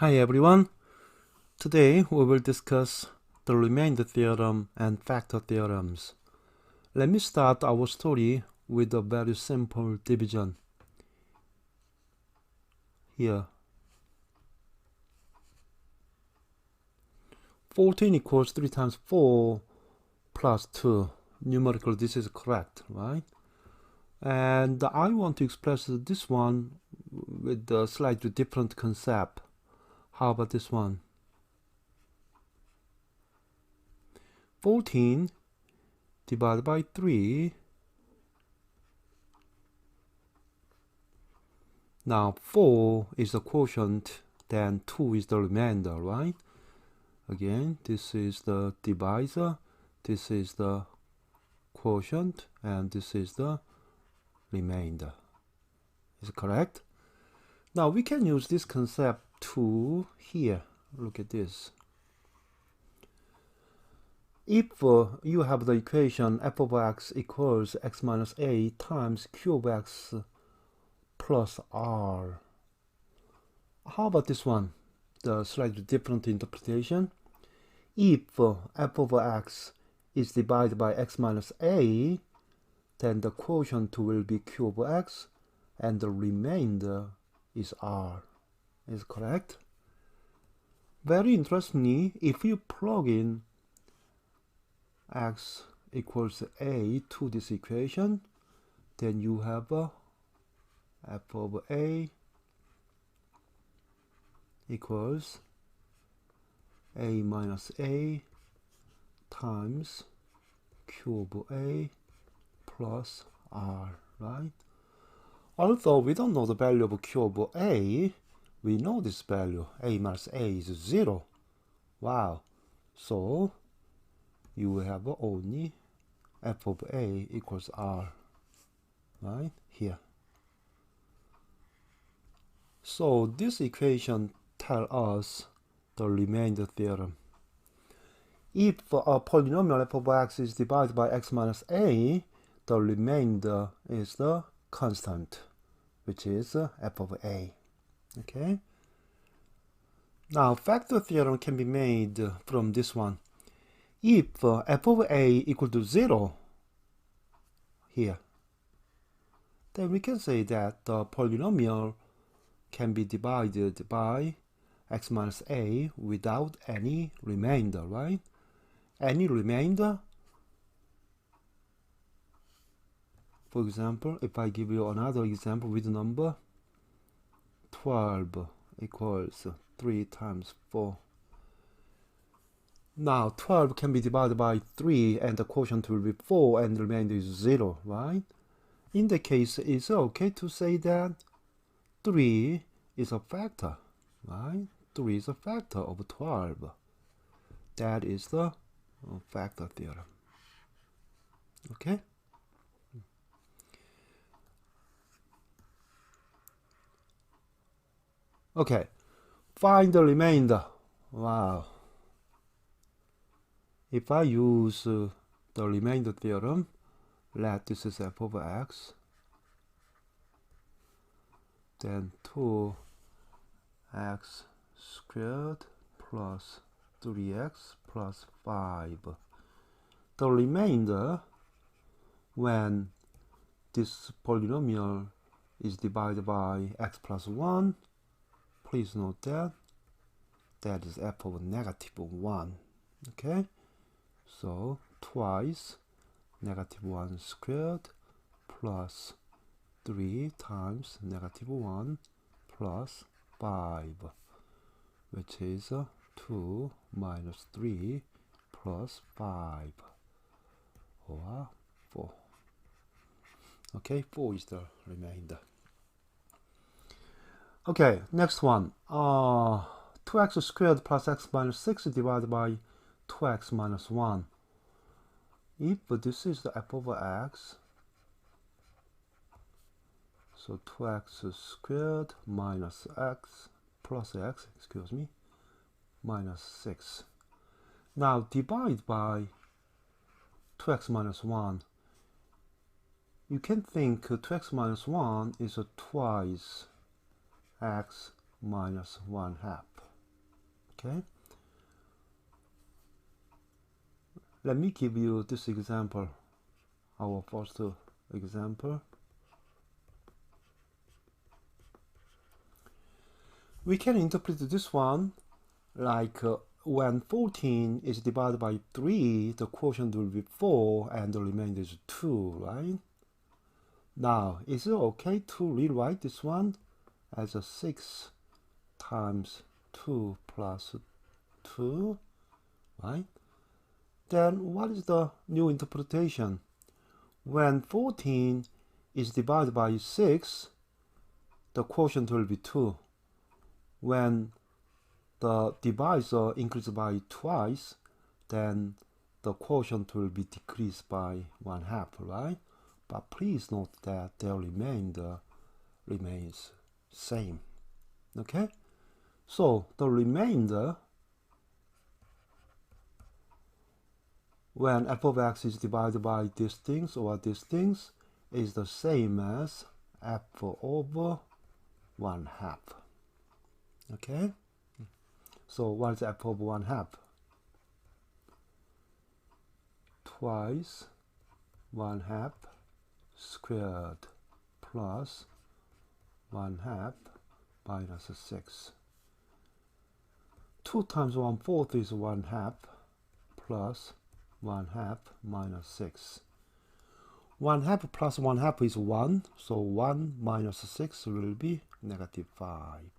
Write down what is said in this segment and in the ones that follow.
Hi everyone. Today we will discuss the remainder theorem and factor theorems. Let me start our story with a very simple division. Here 14 equals 3 times 4 plus 2. Numerically this is correct, right? And I want to express this one with a slightly different concept. How about this one? 14 divided by 3. Now 4 is the quotient, then 2 is the remainder, right? Again, this is the divisor, this is the quotient, and this is the remainder. Is it correct? Now we can use this concept to here. Look at this. If you have the equation f of x equals x minus a times q of x plus r. How about this one? The slightly different interpretation. If f of x is divided by x minus a, then the quotient will be q of x and the remainder is r. Is correct? Very interestingly, if you plug in x equals a to this equation, then you have f of a equals a minus a times q of a plus r, right? Although we don't know the value of q of a, we know this value, a minus a is 0. Wow. So you have only f of a equals r, right here. So this equation tells us the remainder theorem. If a polynomial f of x is divided by x minus a, the remainder is the constant, which is f of a. Okay. Now factor theorem can be made from this one. If f of a equal to 0 here, then we can say that the polynomial can be divided by x minus a without any remainder, right? Any remainder, for example, if I give you another example with the number 12 equals 3 times 4. Now 12 can be divided by 3 and the quotient will be 4 and the remainder is 0, right? In the case, it's okay to say that 3 is a factor, right? 3 is a factor of 12. That is the factor theorem. Okay? Okay, find the remainder. Wow. If I use the remainder theorem, let this is f of x, then 2x squared plus 3x plus 5. The remainder, when this polynomial is divided by x plus 1, please note that that is f of negative 1. Okay, so twice negative 1 squared plus 3 times negative 1 plus 5, which is 2 minus 3 plus 5, or 4. Okay, 4 is the remainder. Okay, next one. 2x squared plus x minus 6 divided by 2x minus 1. If this is the f of x, so 2x squared minus x plus x, minus 6. Now divide by 2x minus 1. You can think 2x minus 1 is twice x minus 1/2. Okay. Let me give you this example, our first example. We can interpret this one like when 14 is divided by 3, the quotient will be 4 and the remainder is 2, right? Now, is it okay to rewrite this one as a 6 times 2 plus 2, right? Then what is the new interpretation? When 14 is divided by 6, the quotient will be 2. When the divisor increases by twice, then the quotient will be decreased by 1/2, right? But please note that the remainder remains same. Okay? So the remainder, when f of x is divided by these things or these things, is the same as f over 1/2. Okay? So what is f over 1/2? Twice 1/2 squared plus 1/2 minus 6. 2 times 1/4 is 1/2 plus 1/2 minus 6. 1/2 plus 1/2 is 1, so 1 minus 6 will be -5.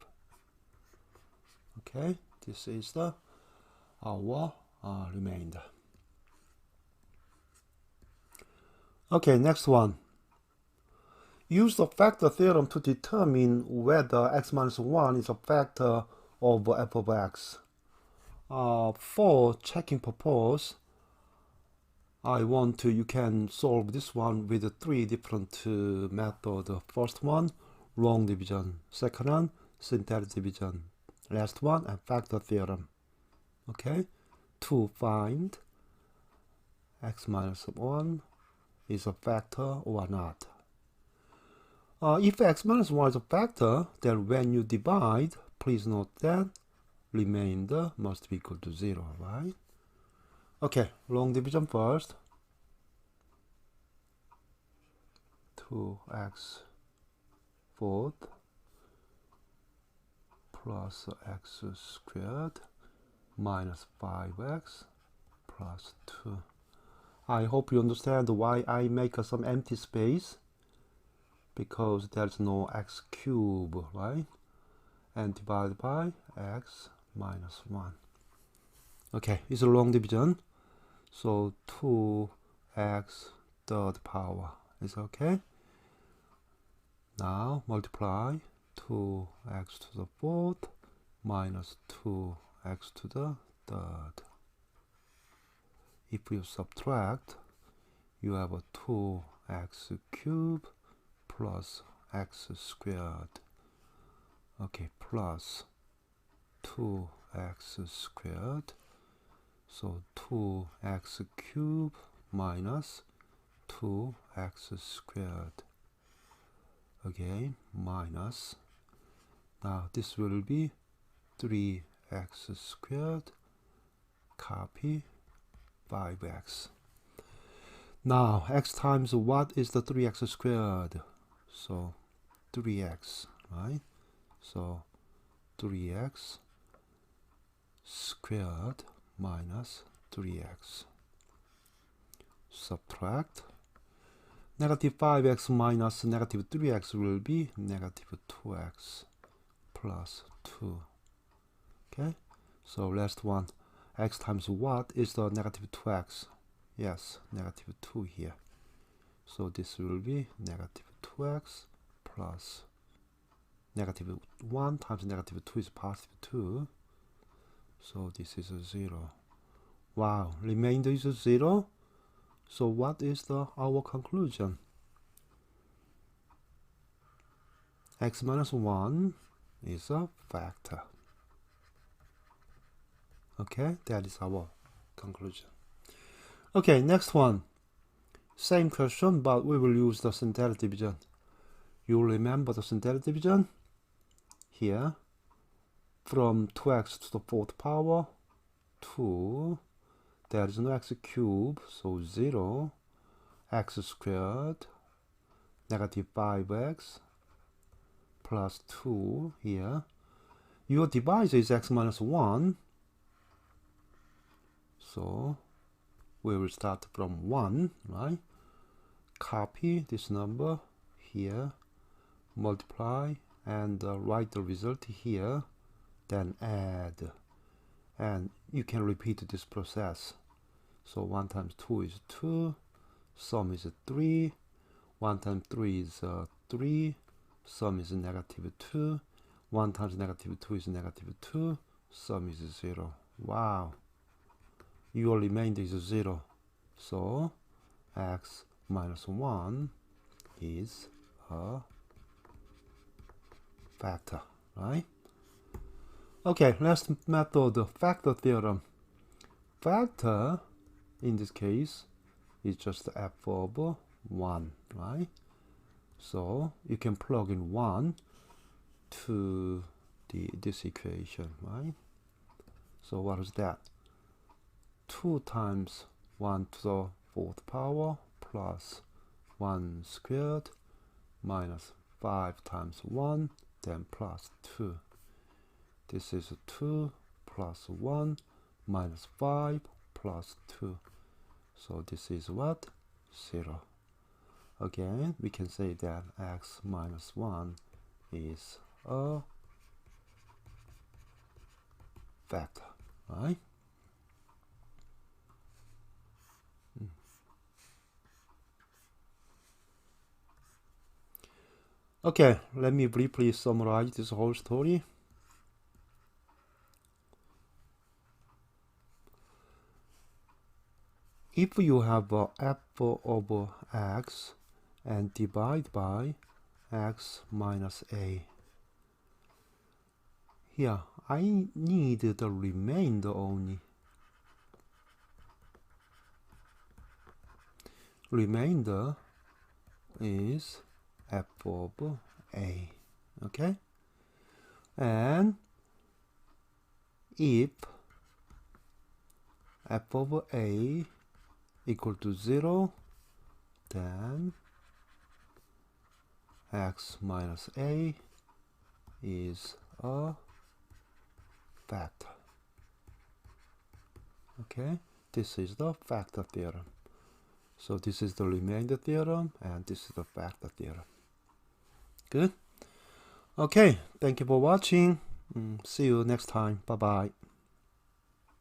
Okay, this is our remainder. Okay, next one. Use the factor theorem to determine whether x minus 1 is a factor of f of x. For checking purpose, you can solve this one with 3 different methods. First one, long division. Second one, synthetic division. Last one, and factor theorem. Okay, to find x minus 1 is a factor or not. If x minus 1 is a factor, then when you divide, please note that remainder must be equal to 0, right? Okay, long division first. 2x fourth plus x squared minus 5x plus 2. I hope you understand why I make some empty space, because there's no x cubed, right? And divided by x minus 1. Okay, it's a long division, so 2x third power is okay. Now multiply 2x to the fourth minus 2x to the third. If you subtract, you have a 2x cubed plus x squared. Okay, plus 2x squared. So 2x cubed minus 2x squared. Again, minus. Now this will be 3x squared. Copy 5x. Now x times what is the 3x squared? So 3x, right? So 3x squared minus 3x. Subtract. Negative 5x minus negative 3x will be negative 2x plus 2. Okay, so last one. X times what is the negative 2x? Yes, negative 2 here. So this will be negative 2x plus negative 1 times negative 2 is positive 2. So this is a 0. Wow, remainder is a 0. So what is our conclusion? X minus 1 is a factor. Okay, that is our conclusion. Okay, next one. Same question, but we will use the synthetic division. You remember the synthetic division? Here, from 2x to the 4th power to, there is no x cubed, so 0, x squared, negative 5x, plus 2 here. Your divisor is x minus 1, so we will start from 1, right? Copy this number here, multiply, and write the result here, then add. And you can repeat this process. So 1 times 2 is 2, sum is 3, 1 times 3 is 3, sum is negative 2, 1 times negative 2 is negative 2, sum is 0. Wow. Your remainder is 0. So x minus 1 is a factor, right? Okay, last method, factor theorem. Factor, in this case, is just f of 1, right? So you can plug in 1 to this equation, right? So what is that? 2 times 1 to the 4th power plus 1 squared minus 5 times 1, then plus 2. This is 2 plus 1 minus 5 plus 2. So this is what? 0. Again, we can say that x minus 1 is a factor, right? Okay, let me briefly summarize this whole story. If you have f over x and divide by x minus a, here I need the remainder only. Remainder is f over a, okay? And if f over a equal to 0, then x minus a is a factor. Okay, this is the factor theorem. So this is the remainder theorem, and this is the factor theorem. Good. Okay, thank you for watching. See you next time. Bye bye.